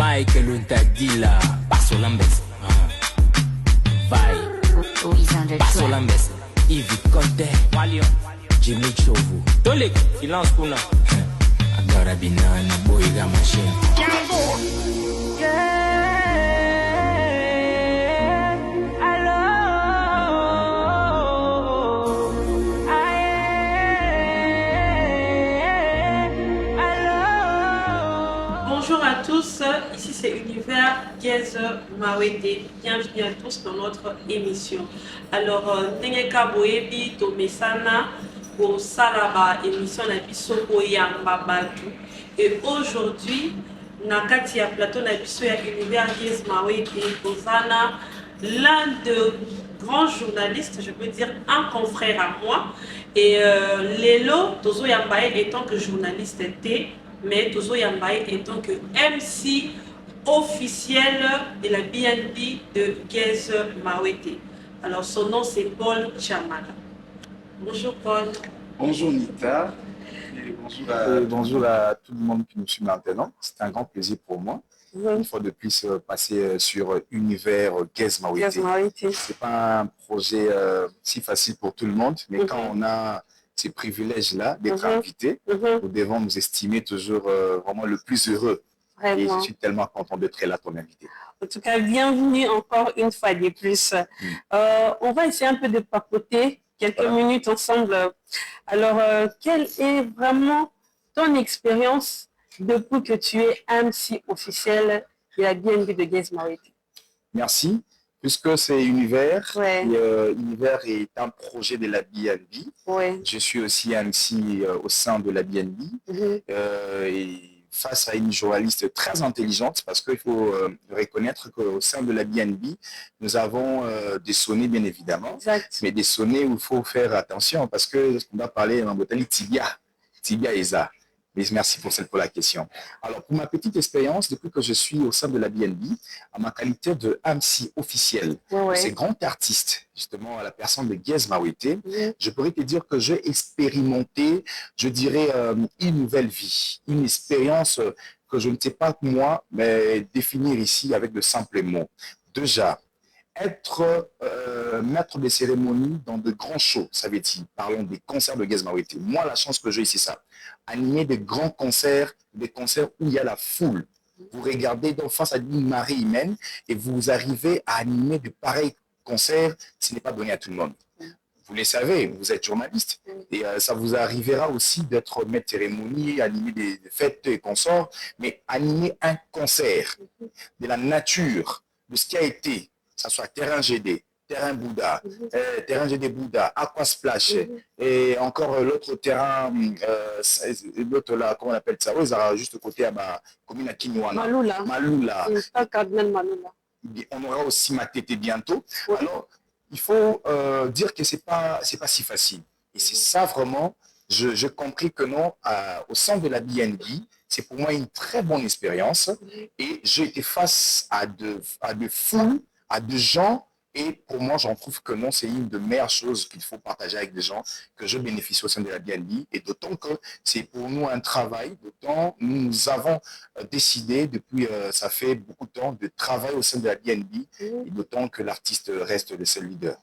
Michael Untadila, Paso Lambes, Vai, Paso Lambes, Ivy Conte, Walion, Jimmy Chovu, Tolik, silence Kuna, Agora Binana, Boiga Machine. Bonjour à tous, ici c'est Univers Gez Mawete. Bienvenue à tous dans notre émission. Alors, Nengeka Boebi Tomesana pour Salaba émission na biso Yamba Badou. Et aujourd'hui, Nakati ya plateau na biso ya Univers Gez Mawete Kozana, l'un de grands journalistes, je peux dire un confrère à moi. Et Lelo Tozo Yambaye étant que journaliste était, mais Tozo Yambaye étant que MC officiel de la BNB de Gez Mawete. Alors son nom c'est Paul Chamala. Bonjour Paul. Bonjour Nita. Et bonjour à tout le monde qui nous suit maintenant. C'est un grand plaisir pour moi. Une fois de plus passer sur Univers Gez Mawete. C'est pas un projet si facile pour tout le monde, mais quand on a ces privilèges-là d'être invité, nous devons nous estimer toujours vraiment le plus heureux. Vraiment. Et je suis tellement content d'être là, ton invité. En tout cas, bienvenue encore une fois de plus. On va essayer un peu de papoter quelques minutes ensemble. Alors, quelle est vraiment ton expérience depuis que tu es MC officiel de la BNB de Gez Mawete? Merci. Puisque c'est Univers, Univers est un projet de la BNB. Je suis aussi MC au sein de la BNB. Et face à une journaliste très intelligente, parce qu'il faut reconnaître qu'au sein de la BNB, nous avons des sonnets, bien évidemment, mais des sonnets où il faut faire attention, parce que on va parler en botanique tibia et ça. Mais merci pour la question. Alors, pour ma petite expérience, depuis que je suis au sein de la BNB, à ma qualité de MC officiel, de ces grands artistes, justement, à la personne de Gez Mawete, je pourrais te dire que j'ai expérimenté, je dirais, une nouvelle vie, une expérience que je ne sais pas moi, mais définir ici avec de simples mots. Déjà, être maître des cérémonies dans de grands shows, ça veut dire, parlons des concerts de Gez Mawete. Moi, la chance que j'ai ici, ça, animer des grands concerts, des concerts où il y a la foule. Vous regardez donc face à une marée humaine et vous arrivez à animer de pareils concerts, ce n'est pas donné à tout le monde. Vous le savez, vous êtes journaliste et ça vous arrivera aussi d'être maître de cérémonie, animer des fêtes et consorts, mais animer un concert de la nature, de ce qui a été, que ce soit terrain GD, terrain Bouddha, terrain GD Bouddha, Aqua Splash, et encore l'autre terrain, l'autre là, comment on appelle ça? Oui, ça juste côté à ma commune à Kinyuana. Maloula. On aura aussi Matete bientôt. Alors, il faut dire que c'est pas si facile. Et c'est ça vraiment, j'ai compris que non, au sein de la BNB, c'est pour moi une très bonne expérience. Et j'ai été face à de foules, à de gens. Et pour moi, j'en trouve que non, c'est une des meilleures choses qu'il faut partager avec des gens que je bénéficie au sein de la BNB. Et d'autant que c'est pour nous un travail, d'autant nous avons décidé depuis, ça fait beaucoup de temps, de travailler au sein de la BNB. Et d'autant que l'artiste reste le seul leader.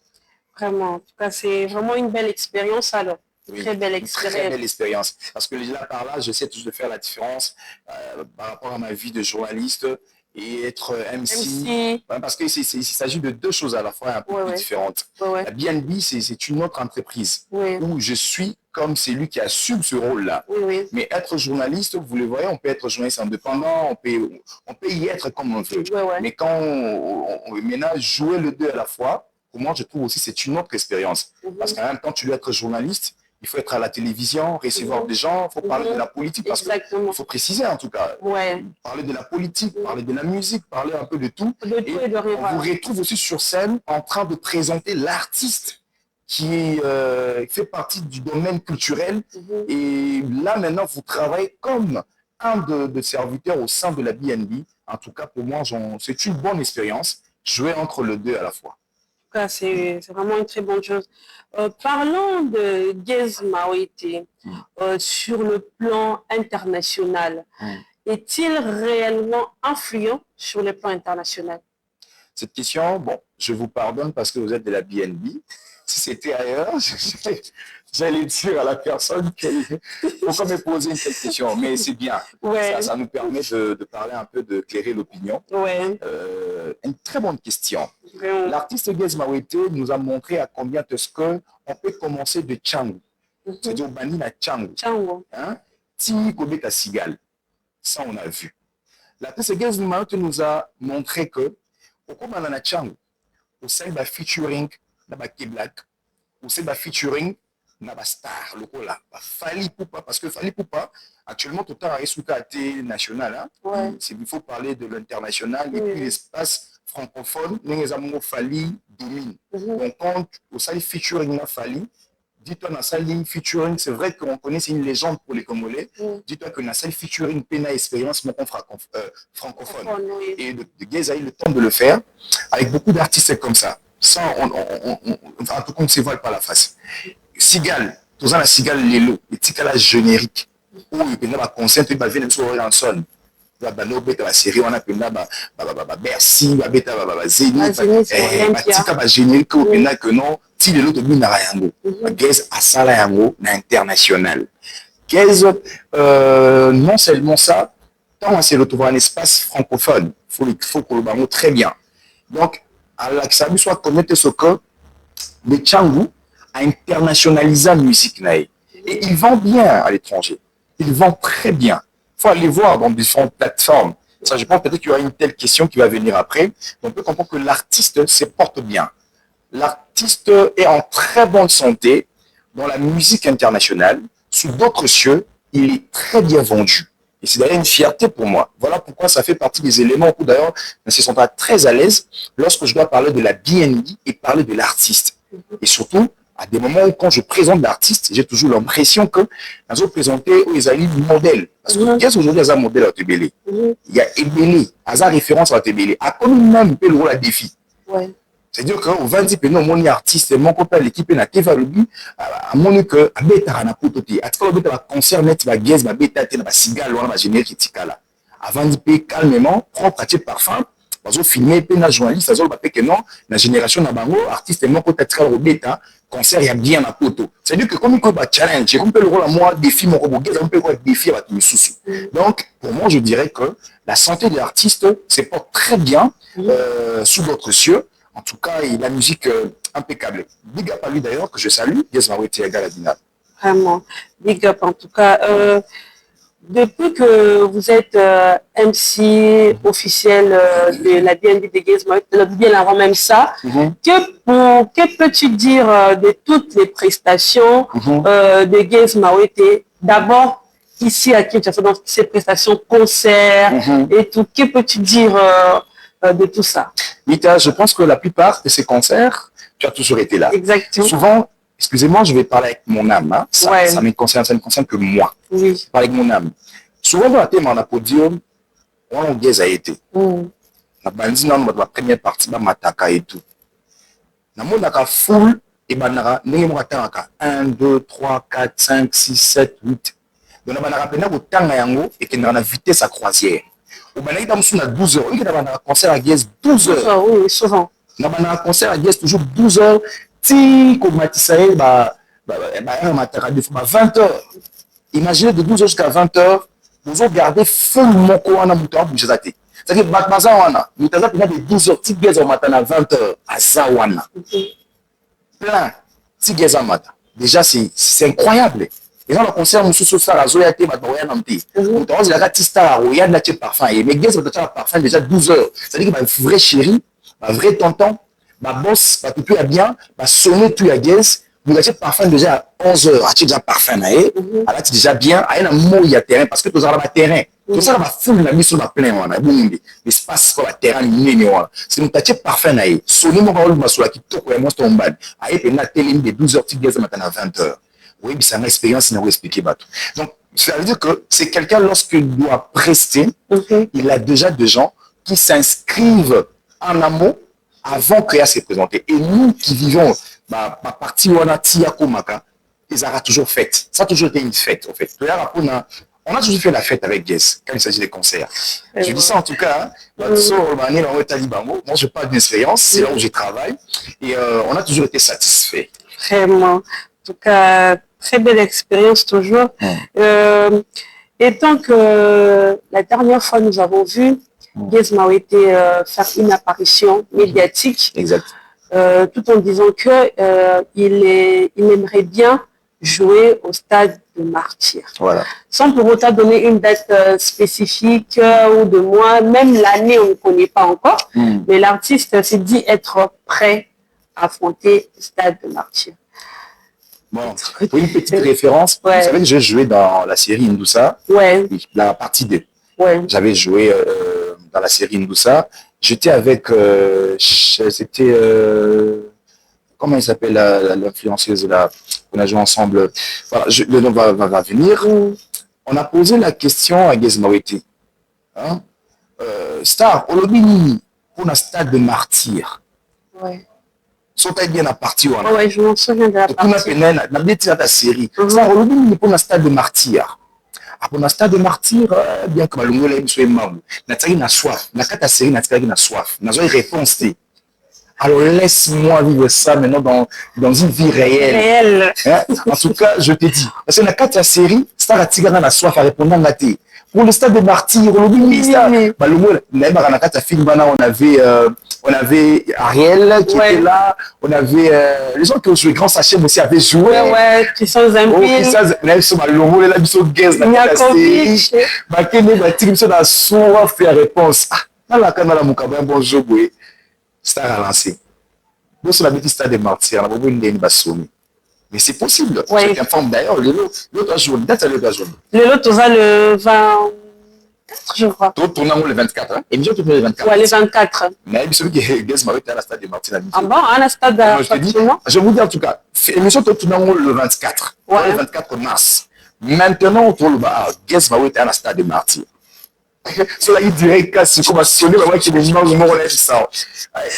Vraiment, en tout cas, c'est vraiment une belle expérience alors. Oui, très belle expérience. Très belle expérience. Parce que là, par là, j'essaie toujours de faire la différence par rapport à ma vie de journaliste et être MC. Parce qu'il s'agit de deux choses à la fois un peu différentes. La BNB, c'est une autre entreprise où je suis comme celui qui assume ce rôle-là. Mais être journaliste, vous le voyez, on peut être journaliste indépendant, on peut y être comme on veut. Mais quand on ménage jouer le deux à la fois, pour moi, je trouve aussi que c'est une autre expérience. Parce qu'en même temps, tu dois être journaliste, il faut être à la télévision, recevoir des gens, il faut parler de la politique, parce qu'il faut préciser en tout cas. Parler de la politique, parler de la musique, parler un peu de tout. Et on vous retrouve aussi sur scène en train de présenter l'artiste qui fait partie du domaine culturel. Et là, maintenant, vous travaillez comme un de serviteurs au sein de la BNB. En tout cas, pour moi, c'est une bonne expérience, jouer entre les deux à la fois. C'est vraiment une très bonne chose. Parlons de Gez Mawete sur le plan international. est-il réellement influent sur le plan international? Cette question, bon, je vous pardonne parce que vous êtes de la BNB. Si c'était ailleurs, j'allais dire à la personne pourquoi me poser une telle question. Mais c'est bien. Ouais. Ça nous permet de parler un peu, de clairer l'opinion. Ouais. Une très bonne question. Ouais. L'artiste Gez Mawete nous a montré à combien est-ce qu'on peut commencer de Tchangu. C'est-à-dire au Bani na Tchangu. Ti Kobeta Sigal. Ça, on a vu. L'artiste Gez Mawete nous a montré que au Kobana na Tchangu, au sein de featuring dans K-Black, ou c'est featuring dans star local Fally Poupa, parce que Fally Poupa actuellement tout le temps est sous KT national, hein? Ouais. Il faut parler de l'international et puis l'espace francophone les amours Fally domine. On compte au sein featuring na Fally. Dis-toi dans sa ligne featuring, c'est vrai qu'on connaît, c'est une légende pour les Congolais. Dis-toi que dans sa featuring Pena Expérience mon francophone et de Gez a eu le temps de le faire avec beaucoup d'artistes comme ça. Ça, en tout cas, on ne se voile pas la face. Sigal, tout ça, la Sigal Lelo, le Tikala générique, où il y a un concert, il y a un soirée en son. Il y a une série, on a Bercy, il y a Zénith, il y a un générique, il y a que non, si les autres bins n'ont Gez à Salayango, international. Gez, non seulement ça, tant c'est le trouver un espace francophone, il faut qu'on le bango très bien. Donc, à l'Axabi soit connaître ce que le Tchangu a internationalisé la musique. Et ils vendent bien à l'étranger. Ils vendent très bien. Il faut aller voir dans différentes plateformes. Ça, je pense peut-être qu'il y aura une telle question qui va venir après. On peut comprendre que l'artiste se porte bien. L'artiste est en très bonne santé dans la musique internationale. Sous d'autres cieux, il est très bien vendu. Et c'est d'ailleurs une fierté pour moi. Voilà pourquoi ça fait partie des éléments où d'ailleurs, je me sens pas très à l'aise lorsque je dois parler de la BNB et parler de l'artiste. Et surtout, à des moments où quand je présente l'artiste, j'ai toujours l'impression que nous allons présenter où ils allaient du modèle. Parce que qu'est-ce qu'aujourd'hui, il y a un modèle à Tébélé. Il y a Ebélé, il y a référence à Tébélé. À comme même, il peut le rôle à défi. Ouais. C'est-à-dire qu'au 20 ans, mon artiste, mon copain, l'équipe, n'a pas le à mon que à bêta na pototé. À tout cas, bêta va concert net, va Gez, va bêta, va Sigal, va générique là. Avant de payer calmement, propre à tes parfum, parce que filmer, puis na journaliste, ça va que non, la génération na bango, artiste, mon côté très au bêta, concert, il y a bien ma poto. C'est-à-dire que comme il y a challenge, j'ai compris le rôle à moi, défi, mon robot Gez, on peut quoi défi à tous les soucis. Donc, pour moi, je dirais que la santé de l'artiste se porte très bien sous d'autres cieux. En tout cas, il a la musique impeccable. Big up à lui d'ailleurs, que je salue, Gez Mawete à Galadina. Vraiment, big up en tout cas. Depuis que vous êtes MC officiel de la BNB de Gez Mawete, bien avant même ça, que peux-tu dire de toutes les prestations de Gez Mawete? D'abord, ici à Kinshasa, dans ces prestations, concerts et tout, que peux-tu dire de tout ça? Mita, je pense que la plupart de ces concerts, tu as toujours été là. Exactement. Souvent, excusez-moi, je vais parler avec mon âme. Hein. Ça me concerne, ça ne concerne que moi. Oui. Je parle avec mon âme. Souvent, dans la thème, on a podium, on a Gez a été. La bandit, dans la première partie, on mataka et tout. On a full, et on a 1, 2, 3, 4, 5, 6, 7, 8. Donc, on a et qu'on a la vitesse à croisière. On a 12 heures. On a un concert à Gez 12 heures. Oui, souvent. On a un concert à Gez toujours 12 heures. Si comme Matissaï, 20 heures. Imaginez de 12 heures jusqu'à 20 heures, vous avez gardé full moko wana muto bouger zate. C'est-à-dire que Batmaza wana, mutaza pina de 12 heures, ti Gez au matin à 20 heures, à Zawana. Plein. Si Gez au matin. Déjà, c'est incroyable. Et dans le concert, nous sommes sur la Zoyate, nous avons la Ratista, Royan, la parfum. Mais Gez, on a parfum déjà 12 heures. C'est-à-dire que ma vraie chérie, ma vraie tonton, ma boss, ma tout à bien, ma sonner tout à Gez, vous avez parfum déjà à 11 heures. Tu as déjà parfum, alors tu es déjà bien, il y a un mot, il y a terrain, parce que tu as un terrain. Tout ça, va foule la mise sur la plaine, l'espace sur la terrain, c'est une tâche parfum, sonner mon rôle, ma soie qui toque, moi, c'est un bad. Aïe, il y a une de 12 heures, tu Gez matin à 20 heures. Oui, mais c'est une expérience, il n'a pas expliqué. Donc, ça veut dire que c'est quelqu'un, lorsqu'il doit prester, il a déjà des gens qui s'inscrivent en amont avant qu'il se présente. Et nous qui vivons, ma partie où on a Tia Komaka, ils auront toujours fête. Ça a toujours été une fête, en fait. On a toujours fait la fête avec Guess quand il s'agit des concerts. Je dis ça en tout cas. Moi, je parle d'expérience, c'est là où je travaille. Et on a toujours été satisfait. Vraiment. En tout cas, très belle expérience toujours. Et tant que la dernière fois, nous avons vu Guess Mawete faire une apparition médiatique. Exact. Tout en disant qu'il aimerait bien jouer au stade de Martyr. Voilà. Sans pour autant donner une date spécifique ou de mois, même l'année, on ne connaît pas encore. Mais l'artiste s'est dit être prêt à affronter le stade de Martyr. Bon, pour une petite référence, vous savez que j'ai joué dans la série Indoussa, la partie 2. J'avais joué dans la série Indoussa. J'étais avec, c'était, comment il s'appelle l'influenceuse là, qu'on a joué ensemble. Voilà, le nom va venir. On a posé la question à Guess Mawete. Hein? Star, Olobini, pour un stade de Martyr. Sont bien à partir. Je m'en souviens de la partie. On a dit ta série. Star, Olobini, pour un stade de Martyr. Pour un stade de Martyr, bien que Malungo l'a eu mamou. Nathalie n'a soif. La carte série Nathalie n'a soif. N'a pas réponse. Alors laisse-moi vivre ça maintenant dans une vie réelle. Hein? En tout cas, je te dis. Parce que la carte série, Star Atigana n'a soif à répondre à Naté. Pour le stade de Martyr, on avait Ariel qui était là, on avait les gens qui ont joué Grand Sachet aussi avaient joué. Christian Zampil. Star a lancé. Nous avons dit stade de Martyr, on a mais c'est possible. Je t'informe d'ailleurs, l'autre jour, date à l'autre jour. L'autre, le 24, je crois. Tout tournant le 24, hein? Émission tournant le 24. Ouais, le 24. Mais celui qui est Guess Mawete à la stade de Martyr. Ah bon, à la stade de Martyr. Je vous dis en tout cas, émission tournant le 24. Le 24 mars. Maintenant, on tourne le Guess Mawete à la stade de Martyr. Cela est direct, casse, comme sonner, moi qui est des images, on lève ça.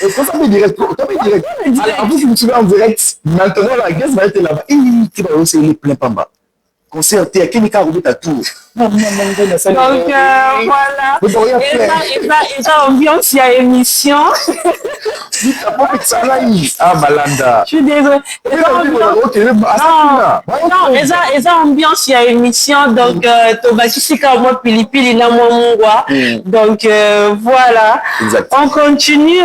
Et quand ça me direct, alors, vous, vous me suivez en direct, maintenant, la Guess Mawete est là-bas, il va aussi aller plein pamba. Concert, il y a quelqu'un qui a roulé ta tour. Donc, voilà. Et ça, ambiance, il y a émission. Ah, Malanda. Je suis désolée. Non, et ça, ambiance, il y a émission. Donc, Tobakisika, moi, Pilipili, là, moi, Mongwa. Donc, voilà. On continue.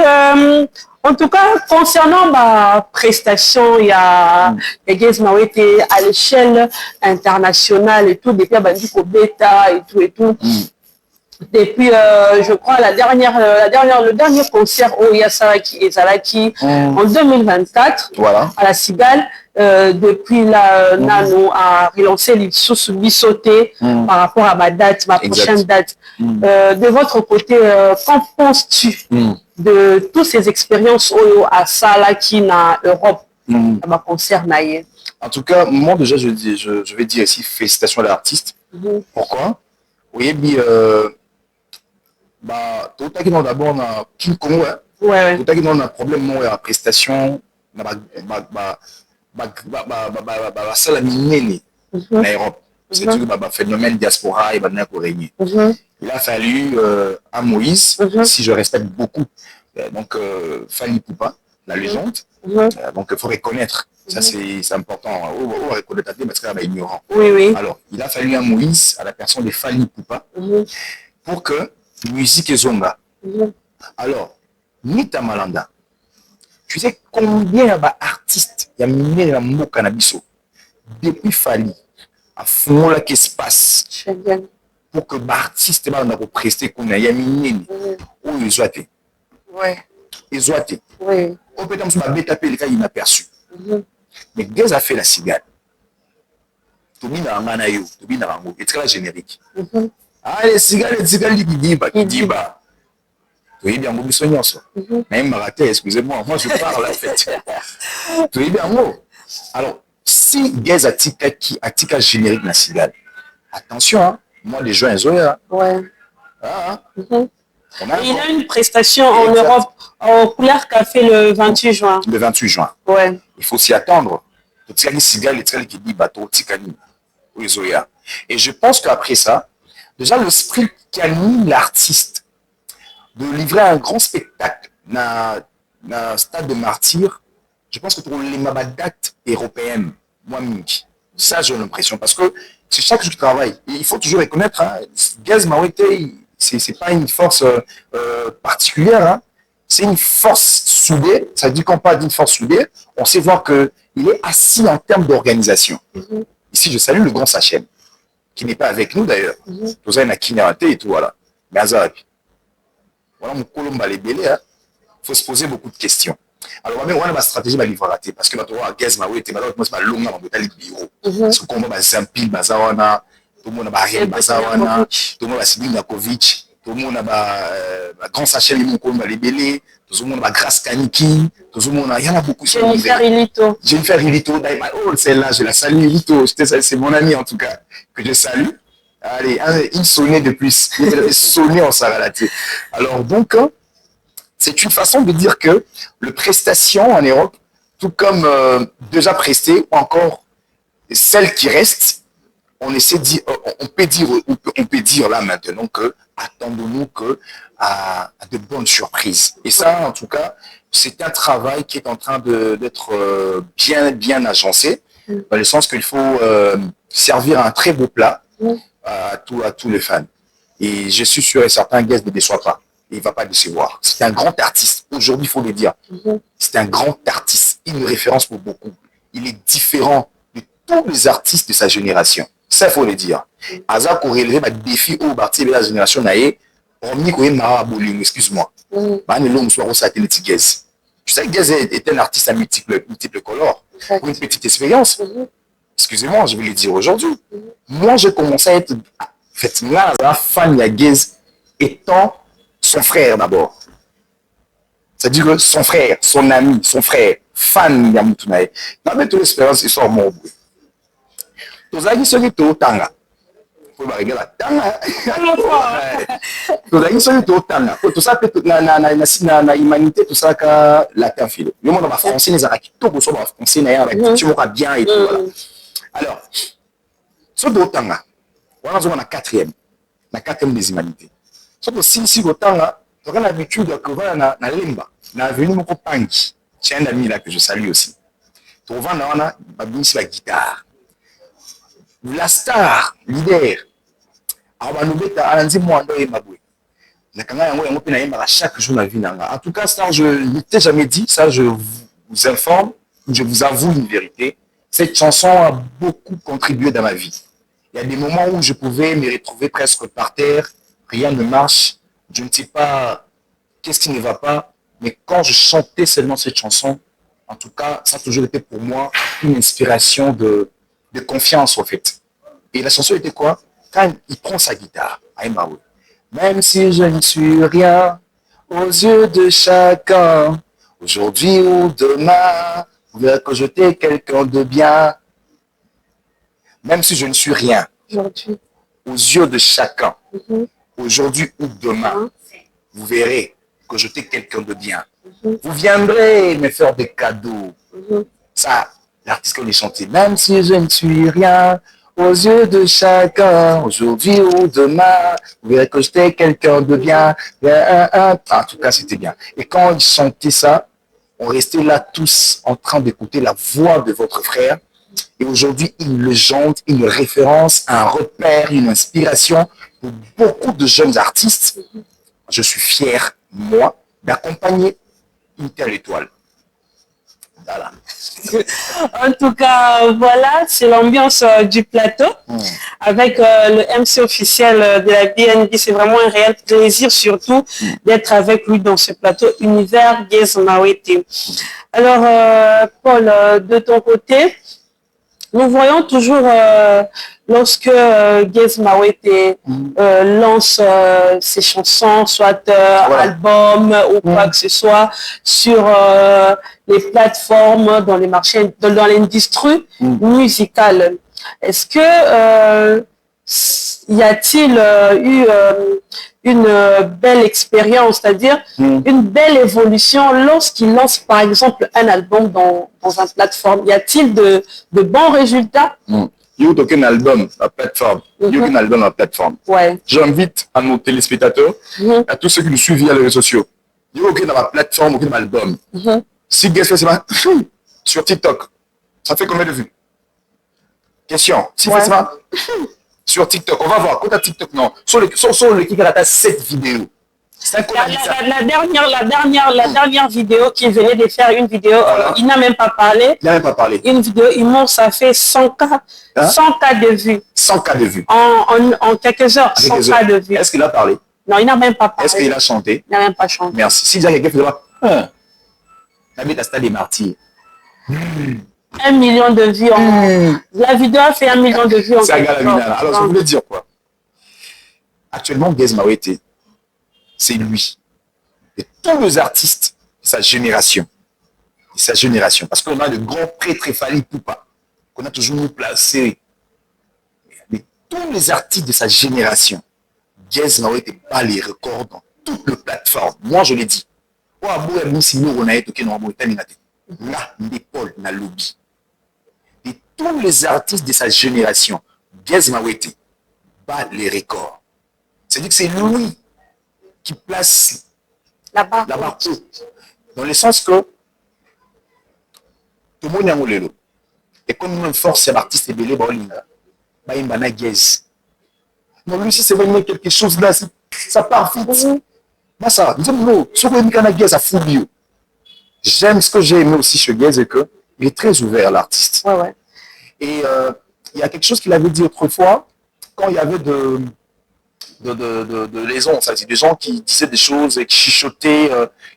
En tout cas, concernant ma prestation, il y a Guess Mawete à l'échelle internationale et tout, depuis Bandiko Beta et tout. Depuis, je crois, le dernier concert au Yasaraki et Zalaki en 2024 à la Cigale. Depuis là, Nano a relancé les sous sauté par rapport à ma prochaine date. De votre côté, qu'en penses-tu de toutes ces expériences à Salaki en Europe, à ma concert naïe? En tout cas, moi déjà, je vais dire ici félicitations à l'artiste. Pourquoi? Oui, bien, tout à l'heure d'abord on a tout tout à l'heure on a problème à la prestation, ça la minée en Europe. C'est tout le phénomène diaspora et maintenant pour régner. Il a fallu à Moïse, si je respecte beaucoup, donc Fali Poupa, la légende. Donc il faut reconnaître, ça c'est important. On va reconnaître parce qu'il est ignorant. Alors il a fallu à Moïse, à la personne de Fali Poupa, pour que musique et zonga. Alors, Nita Malanda, tu sais combien d'artistes il y a miné dans le cannabis depuis Fali à fond là qui se passe pour que l'artiste Malanda pour prester qu'on a miné où ils ont été. Ils ont été. On peut dire que bêta les cas inaperçus. Mais Guess a fait la Cigale. Tobi na nganayo, Tobi na rango, et très générique. Ah, les Cigales qui diba. Oui, bien, vous soignez ça. Même raté, excusez-moi, moi je parle en fait. Oui, bien, alors, si Guess Atika générique na Cigale, attention, hein, moi les gens, ils ont. Il a une prestation en Europe, en couleur café le 28 juin. Le 28 juin. Il faut s'y attendre. Tout ce qui est Cigale, et tout ce qui dit bateau, Tikani, Ouizoya. Et je pense qu'après ça, déjà le sprint qui anime l'artiste de livrer un grand spectacle dans le stade de Martyr, je pense que pour les date européenne, moi, ça j'ai l'impression, parce que c'est chaque jour que je travaille. Et il faut toujours reconnaître, hein, Gaz Mawete, c'est pas une force particulière, hein, c'est une force soudée. Ça dit qu'on parle d'une force soudée, on sait voir qu'il est assis en termes d'organisation. Ici, je salue le grand Sachem, qui n'est pas avec nous d'ailleurs. Vous avez un et tout, voilà. Mais voilà mon colomba les bélés, hein. Il faut se poser beaucoup de questions. Alors, on a ma stratégie ma livre raté parce que maintenant, Gaz Mawete, maintenant, moi, c'est ma longue dans le bureau. Parce que comme on a Zampil, Bazawana, tout le monde a Ariel Bazawana, tout le monde a Sibyl Nakovic, tout le monde a Grand Sachem, mon colomba les bélés, tout le monde a Grace Kaniki, tout le monde a, il y en a beaucoup. Jennifer Ilito. Jennifer Ilito, oh, celle-là, je la salue, Ilito, c'est mon ami en tout cas, que je salue. Allez, une sonnée de plus, une sonnée en saralaté. Alors donc, c'est une façon de dire que le prestation en Europe, tout comme déjà presté, ou encore celle qui reste, on peut dire là maintenant que attendons-nous à de bonnes surprises. Et ça, en tout cas, c'est un travail qui est en train d'être bien agencé, dans le sens qu'il faut servir un très beau plat à tous les fans. Et je suis sûr et certain, Guest ne déçoit pas. Il ne va pas décevoir. C'est un grand artiste. Aujourd'hui, il faut le dire. C'est un grand artiste. Une référence pour beaucoup. Il est différent de tous les artistes de sa génération. Ça, il faut le dire. Aza pour relever ma défi au parti de la génération naïe, excuse-moi. Tu sais que Guest est un artiste à multiples colores. Pour une petite expérience. Excusez-moi, je vais le dire aujourd'hui. Moi, j'ai commencé à être effectivement un fan de Guest étant son frère d'abord. C'est-à-dire que son frère, son ami, son frère, fan de Yamoutunae. Dans toute l'expérience, il sort mon bruit. Tous les gens qui sont au Tanga. Il faut arriver à Tanga. Tous les gens qui sont au Tanga. Tout ça, dans l'humanité, tout ça, la conflit. Le monde va français, les arabes, tout le monde va français, tu vas bien et tout. Alors, ce au Tanga, on a la quatrième des humanités. Si autant là, tu auras l'habitude de voir na limba, na avenue mon Pangi. C'est un ami là que je salue aussi. Tu vois on a la guitare. La star, leader. Alors nous beta anzi moi ndo mabwe. Na kanga yango yango pe na yemba chaque jour la vie nanga. En tout cas ça je ne t'ai jamais dit, ça je vous informe, je vous avoue une vérité. Cette chanson a beaucoup contribué dans ma vie. Il y a des moments où je pouvais me retrouver presque par terre. Rien ne marche, je ne sais pas qu'est-ce qui ne va pas, mais quand je chantais seulement cette chanson, en tout cas, ça a toujours été pour moi une inspiration de confiance, en fait. Et la chanson était quoi? Quand il prend sa guitare, Aïmaou. Même si je ne suis rien aux yeux de chacun, aujourd'hui ou demain, vous verrez que je t'ai quelqu'un de bien. Même si je ne suis rien aux yeux de chacun, aujourd'hui ou demain, vous verrez que je t'ai quelqu'un de bien. Vous viendrez me faire des cadeaux. Ça, l'artiste qu'on est chanté. Même si je ne suis rien aux yeux de chacun, aujourd'hui ou demain, vous verrez que je t'ai quelqu'un de bien. En tout cas, c'était bien. Et quand il chantait ça, on restait là tous en train d'écouter la voix de votre frère. Et aujourd'hui, une légende, une référence, un repère, une inspiration pour beaucoup de jeunes artistes. Je suis fier, moi, d'accompagner une telle étoile. Voilà. En tout cas, voilà, c'est l'ambiance du plateau avec le MC officiel de la BNB. C'est vraiment un réel plaisir, surtout, d'être avec lui dans ce plateau Univers Gaz Mawete. Alors, Paul, de ton côté, nous voyons toujours lorsque Gaz Mawete lance ses chansons, soit albums ou quoi que ce soit, sur les plateformes, dans les marchés, dans l'industrie musicale. Est-ce que y a-t-il eu une belle expérience, c'est-à-dire une belle évolution lorsqu'il lance par exemple un album dans une plateforme? Y a-t-il de bons résultats? il y a aucun album à la plateforme. Il y a aucun album à la plateforme. Ouais. J'invite à nos téléspectateurs, à tous ceux qui nous suivent via les réseaux sociaux. Il n'y a aucun plateforme, aucun album. Si Guess Festival sur TikTok, ça fait combien de vues? Question. Si Festival sur TikTok, on va voir. Quand tu as TikTok, non. Sur l'équipe, elle a 7 vidéos. La dernière vidéo qui venait de faire une vidéo, il n'a même pas parlé. Il n'a même pas parlé. Une vidéo, ça fait 100 cas, 100 cas de vues. 100 cas de vues. En quelques heures, 100 cas de vues. Est-ce qu'il a parlé? Non, il n'a même pas parlé. Est-ce qu'il a chanté? Il n'a même pas chanté. Merci. Si quelqu'un fait là, Nabil Asta des martyrs. 1 million de vues. La vidéo a fait 1 million de vues. C'est alors, je voulais dire quoi? Actuellement, Guess Mawete, c'est lui. Et tous les artistes de sa génération. Parce qu'on a de grands prêtres Fally Ipupa, qu'on a toujours nous placés. Mais tous les artistes de sa génération, Guess Mawete bat les records dans toutes les plateformes. Moi, je l'ai dit. Là, Paul, na lobby. Et tous les artistes de sa génération, Guess Mawete bat les records. C'est-à-dire que c'est lui qui place la barre haute. Dans le sens que tout le monde est en lelo. Et comme une force, c'est l'artiste belé, Baïmbana Guess. Non, lui, si c'est vraiment quelque chose là, ça part vite. Ça, j'aime ce que j'ai aimé aussi chez Guess, c'est qu'il est très ouvert, l'artiste. Et il y a quelque chose qu'il avait dit autrefois, quand il y avait de liaisons, c'est-à-dire des gens qui disaient des choses et qui chuchotaient.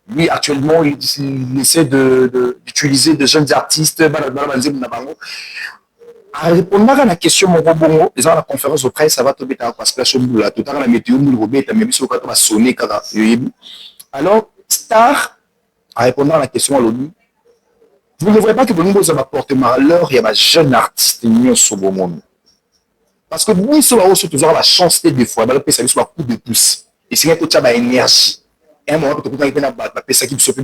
Lui, actuellement, il essaie d'utiliser de jeunes artistes. En répondant à la question, mon robot, les gens à la conférence de presse, ça va tomber à parce que la tout à la météo, va sonner. Alors, Star, en répondant à la question à l'ONU, vous ne voyez pas que le nouveau va porter malheur, il y a un jeune artiste sur le monde. Parce que nous, sommes toujours la chance des fois, mais ça soit coup de pouce. Et c'est que tu as l'énergie. Et à un moment, tu as ça qui se fait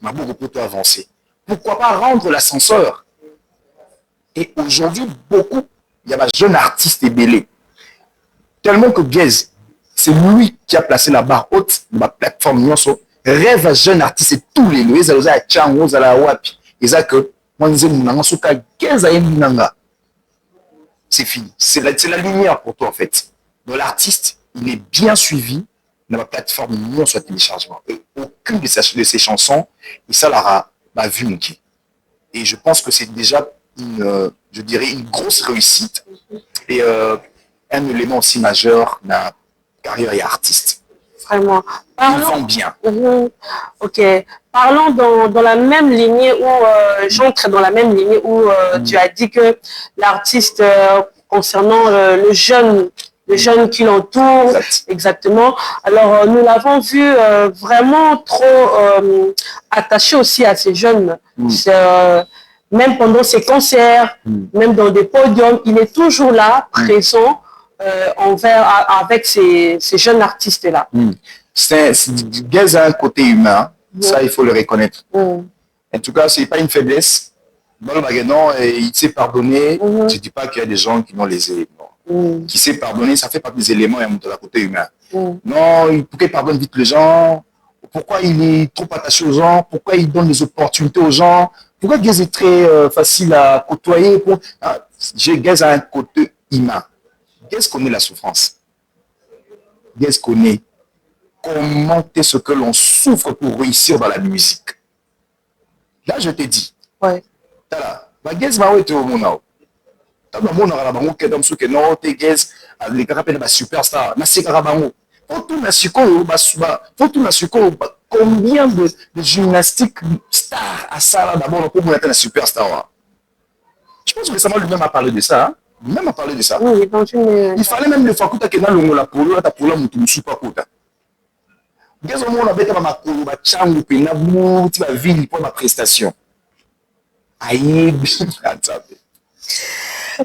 beaucoup pour avancer. Pourquoi pas rendre l'ascenseur? Et aujourd'hui, il y a un jeune artiste ébélé. Tellement que Guess, c'est lui qui a placé la barre haute de la plateforme Nyonso. Rêve à jeune artiste et tous les lois, ils ont Tchango, ils ont Wapi. Ils ont que, moi, ils ont Guess à Minanga. C'est fini. C'est la lumière pour toi, en fait. Donc, l'artiste, il est bien suivi dans la plateforme Nyonso à téléchargement. Et aucune de ses chansons, et ça l'aura vu manquer. Et je pense que c'est déjà je dirais une grosse réussite et un élément aussi majeur dans la carrière et artiste. Vraiment. Ils vont bien. Ok. Parlons dans la même lignée où j'entre dans la même lignée où tu as dit que l'artiste concernant le jeune qui l'entoure, exactement. Alors, nous l'avons vu vraiment trop attaché aussi à ces jeunes. Même pendant ses concerts, même dans des podiums, il est toujours là, présent avec ces jeunes artistes-là. Guess a un côté humain, ça il faut le reconnaître. En tout cas, ce n'est pas une faiblesse. Non, il sait pardonner. Je ne dis pas qu'il y a des gens qui ont les éléments. Qui sait pardonner, ça fait partie des éléments de la côté humain. Non, pourquoi il pardonne vite les gens? Pourquoi il est trop attaché aux gens? Pourquoi il donne des opportunités aux gens? Pourquoi Guess est très facile à côtoyer? Guess a un côté humain. Guess connaît la souffrance. Guess connaît comment est ce que l'on souffre pour réussir dans la musique. Là, je te dis. Guess va être au monde. Tu as mon arabango qui est dans ce que non, tu Guess, les gars appellent ma superstar. Mais c'est arabango. Faut tout combien de gymnastique stars à ça là d'abord pour être un superstar. Je pense que récemment lui-même a parlé de ça. Même a parlé de ça. Oui, il fallait même le faire que dans le la polo là pour la mutu pas kota. Qu'est-ce que on a bête ma polo ba changu pe na mutu ba ville pour ma prestation. Aïe,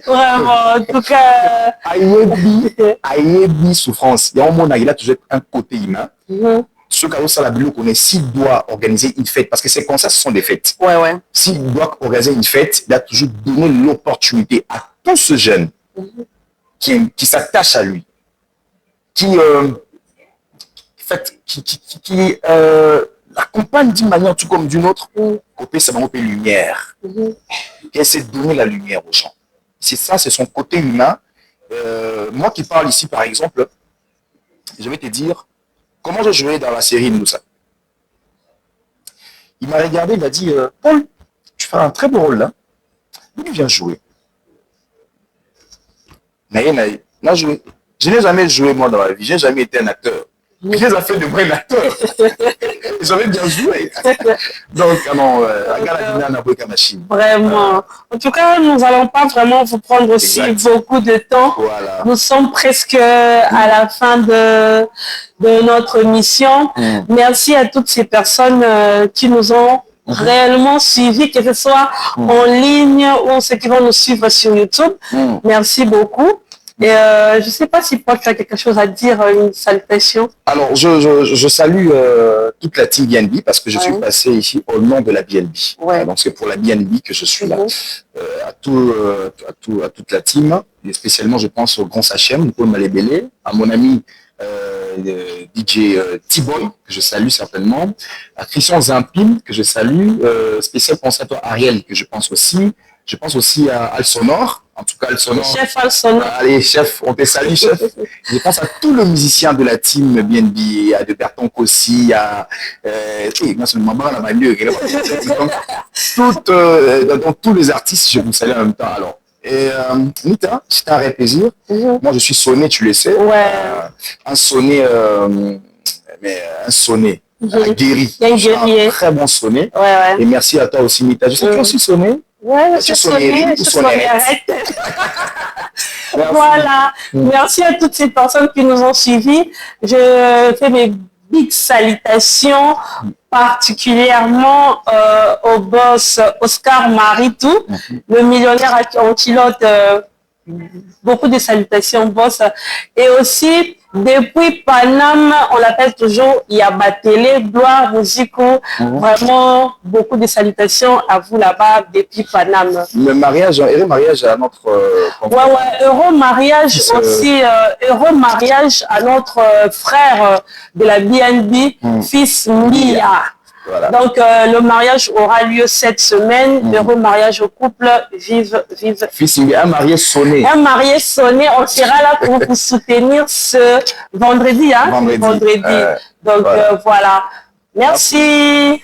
vraiment, en tout cas. Aïe, souffrance. Il y a un monde il a toujours un côté humain. Ce cas où ça la bilo connaît, s'il doit organiser une fête, parce que ces concerts, ce sont des fêtes. S'il doit organiser une fête, il a toujours donné l'opportunité à tout ce jeune qui s'attache à lui, qui l'accompagne d'une manière tout comme d'une autre, côté c'est mon côté lumière, qui essaie de donner la lumière aux gens. C'est ça, c'est son côté humain. Moi qui parle ici, par exemple, je vais te dire comment j'ai joué dans la série Moussa. Il m'a regardé, il m'a dit Paul, tu fais un très beau rôle là. D'où tu viens jouer? Non, je n'ai jamais joué moi dans la vie, je n'ai jamais été un acteur. Je les ai fait de vrais acteurs. Ils avaient bien joué. Donc, vraiment. En tout cas, nous n'allons pas vraiment vous prendre aussi beaucoup de temps. Voilà. Nous sommes presque à la fin de notre mission. Merci à toutes ces personnes qui nous ont réellement suivis, que ce soit en ligne ou ceux qui vont nous suivre sur YouTube. Merci beaucoup. Et je ne sais pas si Paul, tu as quelque chose à dire, une salutation. Alors, je salue toute la team BNB parce que je suis passé ici au nom de la BNB. Donc, c'est pour la BNB que je suis là. À toute la team, et spécialement, je pense au grand Sachem, Paul Malébélé, à mon ami DJ T-Boy, que je salue certainement, à Christian Zampin, que je salue, spécial pensée à toi, Ariel, que je pense aussi. Je pense aussi à Alsonor, en tout cas Alsonor. Chef Alsonor. Allez, chef, on te salue, chef. Je pense à tous les musiciens de la team BNB, à De Berton Kossi, à donc, tous les artistes, je vous salue en même temps. Alors, Nita, c'était un vrai plaisir. Moi, je suis sonné, tu le sais. Un sonné, un guéri. Un très bon sonné. Et merci à toi aussi, Nita. Je sais que tu as aussi sonné. Je sonnerai. Voilà. Merci à toutes ces personnes qui nous ont suivis. Je fais mes big salutations, particulièrement au boss Oscar Maritou, le millionnaire en kilote. Beaucoup de salutations, boss. Et aussi, depuis Paname, on l'appelle toujours Yabatele, Gloire Musico. Vraiment, beaucoup de salutations à vous là-bas depuis Paname. Le mariage, heureux mariage à notre... heureux mariage aussi, heureux mariage à notre frère de la BNB, fils Mia. Voilà. Donc, le mariage aura lieu cette semaine. Heureux mariage au couple. Vive. Fils, un marié sonné. Un marié sonné. On sera là pour vous soutenir ce vendredi. Vendredi. Donc, voilà. Merci.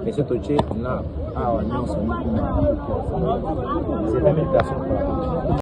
Mais c'est